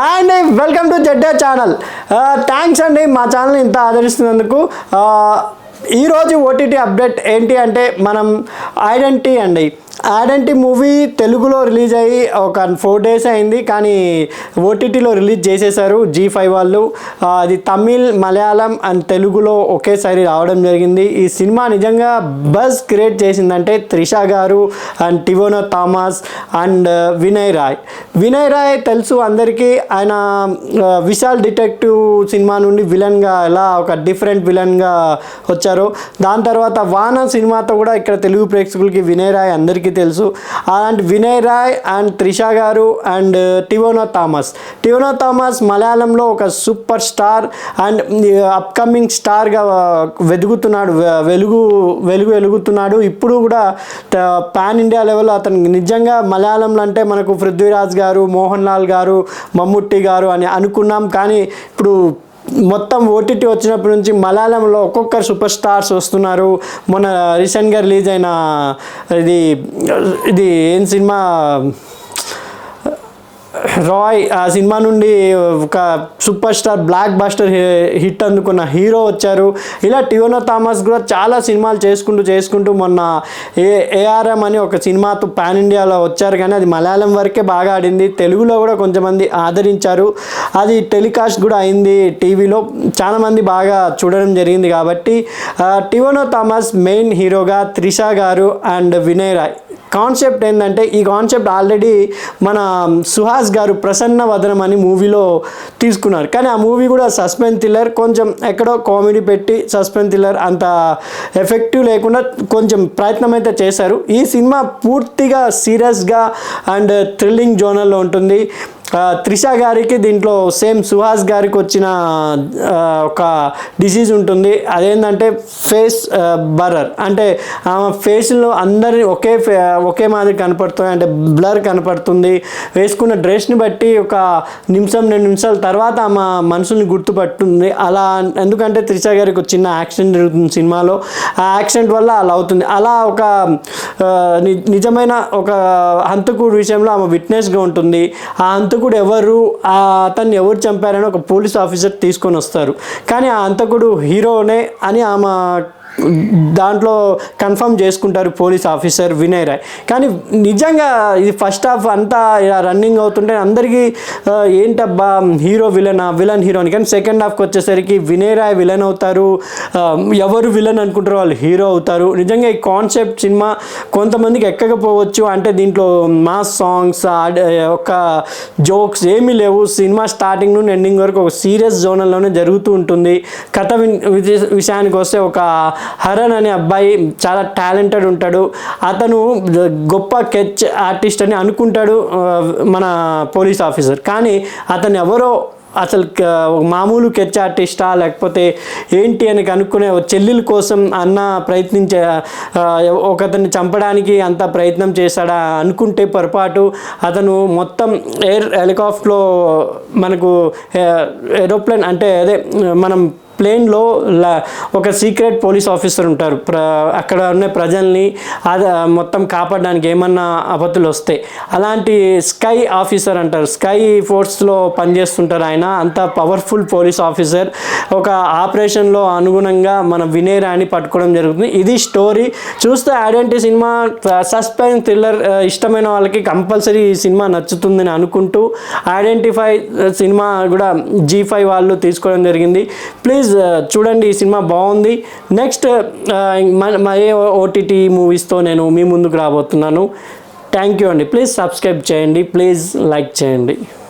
Hi అండి, welcome to జెడ్డే channel. Thanks అండి మా ఛానల్ ఇంత ఆదరిస్తున్నందుకు. ఈరోజు ఓటీటీ అప్డేట్ ఏంటి అంటే మనం ఐడెంటిటీ మూవీ తెలుగులో రిలీజ్ అయ్యి ఒక 4 days అయింది, కానీ ఓటీటీలో రిలీజ్ చేసేసారు G5 వాళ్ళు. అది తమిళ్, మలయాళం అండ్ తెలుగులో ఒకేసారి రావడం జరిగింది. ఈ సినిమా నిజంగా బజ్ క్రియేట్ చేసిందంటే త్రిష గారు అండ్ టివోనా థామస్ అండ్ వినయ్ రాయ్ తెలుసు అందరికీ. ఆయన విశాల్ డిటెక్టివ్ సినిమా నుండి విలన్గా ఎలా ఒక డిఫరెంట్ విలన్గా వచ్చారు. దాని తర్వాత వాన సినిమాతో కూడా ఇక్కడ తెలుగు ప్రేక్షకులకి వినయ్ రాయ్ అందరికీ తెలుసు. అలాంటి Vinay Roy and Trisha garu and Tovino Thomas మలయాళంలో ఒక సూపర్ స్టార్ అండ్ అప్కమింగ్ స్టార్గా వెలుగుతున్నాడు. ఇప్పుడు కూడా పాన్ ఇండియా లెవెల్లో అతను నిజంగా మలయాళంలో అంటే మనకు పృథ్వీరాజ్ గారు, మోహన్ లాల్ గారు, మమ్ముట్టి గారు అని అనుకున్నాం, కానీ ఇప్పుడు మొత్తం ఓటీటీ వచ్చినప్పటి నుంచి మలయాళంలో ఒక్కొక్కరు సూపర్ స్టార్స్ వస్తున్నారు. మొన్న రీసెంట్గా రిలీజ్ అయిన ఇది ఏం సినిమా, రాయ్, ఆ సినిమా నుండి ఒక super star block buster hit అందుకున్న హీరో వచ్చారు. ఇలా టివోనా థామస్ కూడా చాలా సినిమాలు చేసుకుంటూ మొన్న ఏఆర్ఎం అని ఒక సినిమాతో పాన్ ఇండియాలో వచ్చారు, కానీ అది మలయాళం వరకే బాగా ఆడింది. తెలుగులో కూడా కొంతమంది ఆదరించారు. అది టెలికాస్ట్ కూడా అయింది టీవీలో, చాలామంది బాగా చూడడం జరిగింది. కాబట్టి టివోనా థామస్ మెయిన్ హీరోగా, త్రిష గారు అండ్ వినయ్ రాయ్. కాన్సెప్ట్ ఏంటంటే ఈ కాన్సెప్ట్ ఆల్రెడీ మన సుహాస్ గారు ప్రసన్న వదనం అని మూవీలో తీసుకున్నారు, కానీ ఆ మూవీ కూడా సస్పెన్స్ థ్రిల్లర్, కొంచెం ఎక్కడో కామెడీ పెట్టి సస్పెన్స్ థ్రిల్లర్ అంత ఎఫెక్టివ్ లేకుండా కొంచెం ప్రయత్నం అయితే చేశారు. ఈ సినిమా పూర్తిగా సీరియస్గా అండ్ థ్రిల్లింగ్ జోనర్లో ఉంటుంది. త్రిష గారికి దీంట్లో సేమ్ సుహాస్ గారికి వచ్చిన ఒక డిసీజ్ ఉంటుంది. అదేంటంటే ఫేస్ బర్రర్, అంటే ఆమె ఫేస్లో అందరి ఒకే మాదిరి కనపడుతుంది, అంటే బ్లర్ కనపడుతుంది. వేసుకున్న డ్రెస్ని బట్టి ఒక 1-2 నిమిషాల తర్వాత ఆమె మనుషుల్ని గుర్తుపడుతుంది. అలా ఎందుకంటే త్రిష గారికి ఒక చిన్న యాక్సిడెంట్ జరుగుతుంది సినిమాలో, ఆ యాక్సిడెంట్ వల్ల అలా అవుతుంది. అలా ఒక నిజమైన ఒక హంతకుడు విషయంలో ఆమె విట్నెస్గా ఉంటుంది. ఆ హంతకుడు ఎవరు, అతన్ని ఎవరు చంపారని ఒక పోలీస్ ఆఫీసర్ తీసుకొని వస్తారు, కానీ ఆ హంతకుడు హీరోనే అని ఆమె దాంట్లో కన్ఫర్మ్ చేసుకుంటారు పోలీస్ ఆఫీసర్ వినయ్ రాయ్. కానీ నిజంగా ఇది ఫస్ట్ హాఫ్ అంతా ఇలా రన్నింగ్ అవుతుంటే అందరికీ ఏంటబ్బా విలన్ హీరో అని, కానీ సెకండ్ హాఫ్కి వచ్చేసరికి వినయ్ రాయ్ విలన్ అవుతారు, ఎవరు విలన్ అనుకుంటారో వాళ్ళు హీరో అవుతారు. నిజంగా ఈ కాన్సెప్ట్ సినిమా కొంతమందికి ఎక్కకపోవచ్చు, అంటే దీంట్లో మాస్ సాంగ్స్, ఒక జోక్స్ ఏమీ లేవు. సినిమా స్టార్టింగ్ నుండి ఎండింగ్ వరకు ఒక సీరియస్ జోనల్లోనే జరుగుతూ ఉంటుంది. కథ విషయానికి వస్తే ఒక హరన్ అనే అబ్బాయి చాలా టాలెంటెడ్ ఉంటాడు. అతను గొప్ప స్కెచ్ ఆర్టిస్ట్ అని అనుకుంటాడు మన పోలీస్ ఆఫీసర్, కానీ అతను ఎవరో అసలు మామూలు స్కెచ్ ఆర్టిస్టా లేకపోతే ఏంటి అని కనుక్కునే చెల్లెల కోసం ప్రయత్నించే ఒకతన్ని చంపడానికి అంత ప్రయత్నం చేశాడా అనుకుంటే పొరపాటు. అతను మొత్తం హెలికాప్టర్లో మనకు ఏరోప్లేన్ అంటే అదే మనం ప్లేన్లో ఒక సీక్రెట్ పోలీస్ ఆఫీసర్ ఉంటారు, అక్కడ ఉన్న ప్రజల్ని మొత్తం కాపాడడానికి ఏమన్నా ఆపత్తులు వస్తే. అలాంటి స్కై ఆఫీసర్ అంటారు, స్కై ఫోర్స్లో పనిచేస్తుంటారు ఆయన. అంత పవర్ఫుల్ పోలీస్ ఆఫీసర్. ఒక ఆపరేషన్లో అనుగుణంగా మన వినయ్ రాయ్ని పట్టుకోవడం జరుగుతుంది. ఇది స్టోరీ. చూస్తే ఐడెంటిటీ సినిమా సస్పెన్స్ థ్రిల్లర్ ఇష్టమైన వాళ్ళకి కంపల్సరీ ఈ సినిమా నచ్చుతుందని అనుకుంటూ ఐడెంటిఫై సినిమా కూడా G5 వాళ్ళు తీసుకోవడం జరిగింది. ప్లీజ్ చూడండి, ఈ సినిమా బాగుంది. నెక్స్ట్ ఏ ఓటీటీ మూవీస్తో నేను మీ ముందుకు రాబోతున్నాను. థ్యాంక్ యూ అండి. ప్లీజ్ సబ్స్క్రైబ్ చేయండి, ప్లీజ్ లైక్ చేయండి.